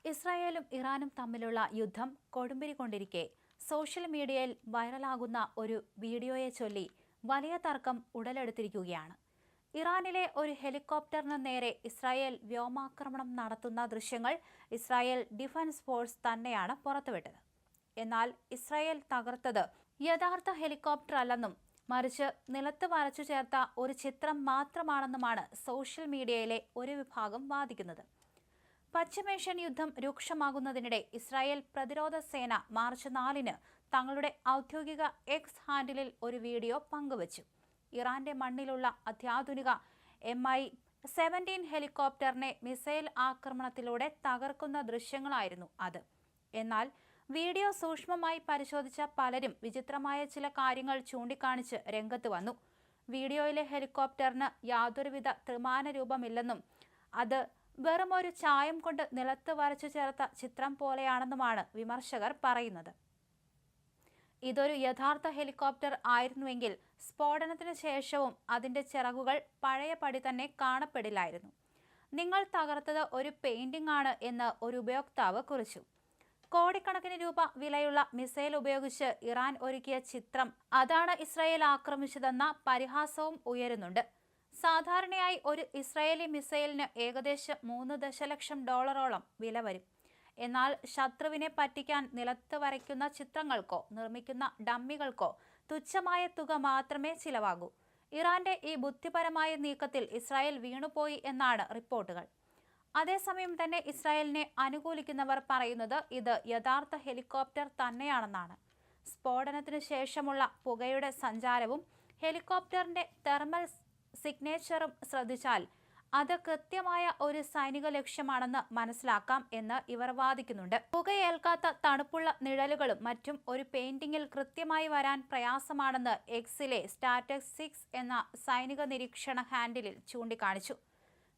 ഇസ്രായേലും ഇറാനും തമ്മിലുള്ള യുദ്ധം കൊടുമ്പിരിക്കൊണ്ടിരിക്കെ സോഷ്യൽ മീഡിയയിൽ വൈറലാകുന്ന ഒരു വീഡിയോയെ ചൊല്ലി വലിയ തർക്കം ഉടലെടുത്തിരിക്കുകയാണ്. ഇറാനിലെ ഒരു ഹെലികോപ്റ്ററിന് നേരെ ഇസ്രായേൽ വ്യോമാക്രമണം നടത്തുന്ന ദൃശ്യങ്ങൾ ഇസ്രായേൽ ഡിഫൻസ് ഫോഴ്സ് തന്നെയാണ് പുറത്തുവിട്ടത്. എന്നാൽ ഇസ്രായേൽ തകർത്തത് യഥാർത്ഥ ഹെലികോപ്റ്റർ അല്ലെന്നും മറിച്ച് നിലത്ത് വരച്ചു ചേർത്ത ഒരു ചിത്രം മാത്രമാണെന്നുമാണ് സോഷ്യൽ മീഡിയയിലെ ഒരു വിഭാഗം വാദിക്കുന്നത്. പശ്ചിമേഷ്യൻ യുദ്ധം രൂക്ഷമാകുന്നതിനിടെ ഇസ്രായേൽ പ്രതിരോധ സേന മാർച്ച് 4-ന് തങ്ങളുടെ ഔദ്യോഗിക എക്സ് ഹാൻഡിലിൽ ഒരു വീഡിയോ പങ്കുവച്ചു. ഇറാന്റെ മണ്ണിലുള്ള അത്യാധുനിക MI-17 ഹെലികോപ്റ്ററിനെ മിസൈൽ ആക്രമണത്തിലൂടെ തകർക്കുന്ന ദൃശ്യങ്ങളായിരുന്നു അത്. എന്നാൽ വീഡിയോ സൂക്ഷ്മമായി പരിശോധിച്ച പലരും വിചിത്രമായ ചില കാര്യങ്ങൾ ചൂണ്ടിക്കാണിച്ച് രംഗത്ത് വന്നു. വീഡിയോയിലെ ഹെലികോപ്റ്ററിന് യാതൊരുവിധ ത്രിമാന രൂപമില്ലെന്നും അത് വെറുമൊരു ചായം കൊണ്ട് നിലത്ത് വരച്ചു ചേർത്ത ചിത്രം പോലെയാണെന്നുമാണ് വിമർശകർ പറയുന്നത്. ഇതൊരു യഥാർത്ഥ ഹെലികോപ്റ്റർ ആയിരുന്നുവെങ്കിൽ സ്ഫോടനത്തിന് ശേഷവും അതിന്റെ ചിറകുകൾ പഴയ പടി തന്നെ കാണപ്പെടില്ലായിരുന്നു. നിങ്ങൾ തകർത്തത് ഒരു പെയിന്റിംഗ് ആണ് എന്ന് ഒരു ഉപയോക്താവ് കുറിച്ചു. കോടിക്കണക്കിന് രൂപ വിലയുള്ള മിസൈൽ ഉപയോഗിച്ച് ഇറാൻ ഒരുക്കിയ ചിത്രം അതാണ് ഇസ്രായേൽ ആക്രമിച്ചതെന്ന പരിഹാസവും ഉയരുന്നുണ്ട്. സാധാരണയായി ഒരു ഇസ്രായേലി മിസൈലിന് ഏകദേശം $3 ദശലക്ഷം വില വരും. എന്നാൽ ശത്രുവിനെ പറ്റിക്കാൻ നിലത്ത് വരയ്ക്കുന്ന ചിത്രങ്ങൾക്കോ നിർമ്മിക്കുന്ന ഡമ്മികൾക്കോ തുച്ഛമായ തുക മാത്രമേ ചിലവാകൂ. ഇറാന്റെ ഈ ബുദ്ധിപരമായ നീക്കത്തിൽ ഇസ്രായേൽ വീണുപോയി എന്നാണ് റിപ്പോർട്ടുകൾ. അതേസമയം തന്നെ ഇസ്രായേലിനെ അനുകൂലിക്കുന്നവർ പറയുന്നത് ഇത് യഥാർത്ഥ ഹെലികോപ്റ്റർ തന്നെയാണെന്നാണ്. സ്ഫോടനത്തിന് ശേഷമുള്ള പുകയുടെ സഞ്ചാരവും ഹെലികോപ്റ്ററിന്റെ തെർമൽ സിഗ്നേച്ചറും ശ്രദ്ധിച്ചാൽ അത് കൃത്യമായ ഒരു സൈനിക ലക്ഷ്യമാണെന്ന് മനസ്സിലാക്കാം എന്ന് ഇവർ വാദിക്കുന്നുണ്ട്. പുകയേൽക്കാത്ത തണുപ്പുള്ള നിഴലുകളും മറ്റും ഒരു പെയിന്റിംഗിൽ കൃത്യമായി വരാൻ പ്രയാസമാണെന്ന് എക്സിലെ സ്റ്റാറ്റസ് എന്ന സൈനിക നിരീക്ഷണ ഹാൻഡിലിൽ ചൂണ്ടിക്കാണിച്ചു.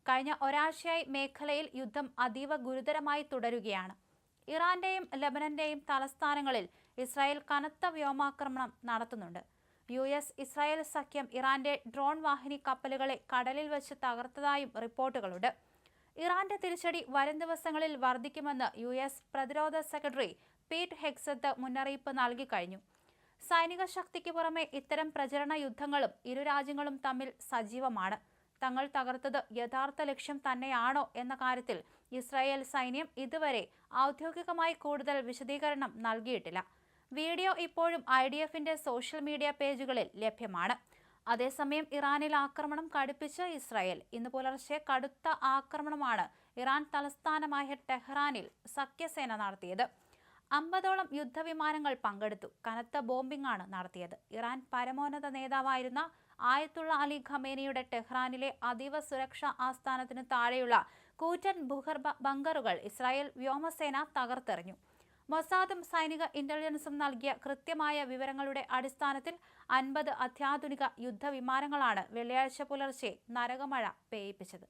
കഴിഞ്ഞ ഒരാഴ്ചയായി മേഖലയിൽ യുദ്ധം അതീവ ഗുരുതരമായി തുടരുകയാണ്. ഇറാന്റെയും ലബനന്റെയും തലസ്ഥാനങ്ങളിൽ ഇസ്രായേൽ കനത്ത വ്യോമാക്രമണം നടത്തുന്നുണ്ട്. US-ഇസ്രായേൽ സഖ്യം ഇറാന്റെ ഡ്രോൺ വാഹിനി കപ്പലുകളെ കടലിൽ വെച്ച് തകർത്തതായും റിപ്പോർട്ടുകളുണ്ട്. ഇറാന്റെ തിരിച്ചടി വരും ദിവസങ്ങളിൽ വർദ്ധിക്കുമെന്ന് US പ്രതിരോധ സെക്രട്ടറി പീറ്റ് ഹെഗ്സത്ത് മുന്നറിയിപ്പ് നൽകി കഴിഞ്ഞു. സൈനിക ശക്തിക്ക് പുറമെ ഇത്തരം പ്രചരണ യുദ്ധങ്ങളും ഇരു രാജ്യങ്ങളും തമ്മിൽ സജീവമാണ്. തങ്ങൾ തകർത്തത് യഥാർത്ഥ ലക്ഷ്യം തന്നെയാണോ എന്ന കാര്യത്തിൽ ഇസ്രായേൽ സൈന്യം ഇതുവരെ ഔദ്യോഗികമായി കൂടുതൽ വിശദീകരണം നൽകിയിട്ടില്ല. വീഡിയോ ഇപ്പോഴും IDFന്റെ സോഷ്യൽ മീഡിയ പേജുകളിൽ ലഭ്യമാണ്. അതേസമയം ഇറാനിൽ ആക്രമണം കടുപ്പിച്ച ഇസ്രായേൽ ഇന്ന് പുലർച്ചെ കടുത്ത ആക്രമണമാണ് ഇറാൻ തലസ്ഥാനമായ ടെഹ്റാനിൽ സഖ്യസേന നടത്തിയത്. 50ഓളം യുദ്ധവിമാനങ്ങൾ പങ്കെടുത്തു. കനത്ത ബോംബിംഗ് ആണ് നടത്തിയത്. ഇറാൻ പരമോന്നത നേതാവായിരുന്ന ആയത്തുള്ള അലി ഖമേനിയുടെ ടെഹ്റാനിലെ അതീവ സുരക്ഷാ ആസ്ഥാനത്തിന് താഴെയുള്ള കൂറ്റൻ ഭൂഗർഭ ബങ്കറുകൾ ഇസ്രായേൽ വ്യോമസേന തകർത്തെറിഞ്ഞു. മൊസാദും സൈനിക ഇന്റലിജൻസും നൽകിയ കൃത്യമായ വിവരങ്ങളുടെ അടിസ്ഥാനത്തിൽ 50 അത്യാധുനിക യുദ്ധവിമാനങ്ങളാണ് വെള്ളിയാഴ്ച പുലർച്ചെ നരകമഴ പെയ്യിപ്പിച്ചത്.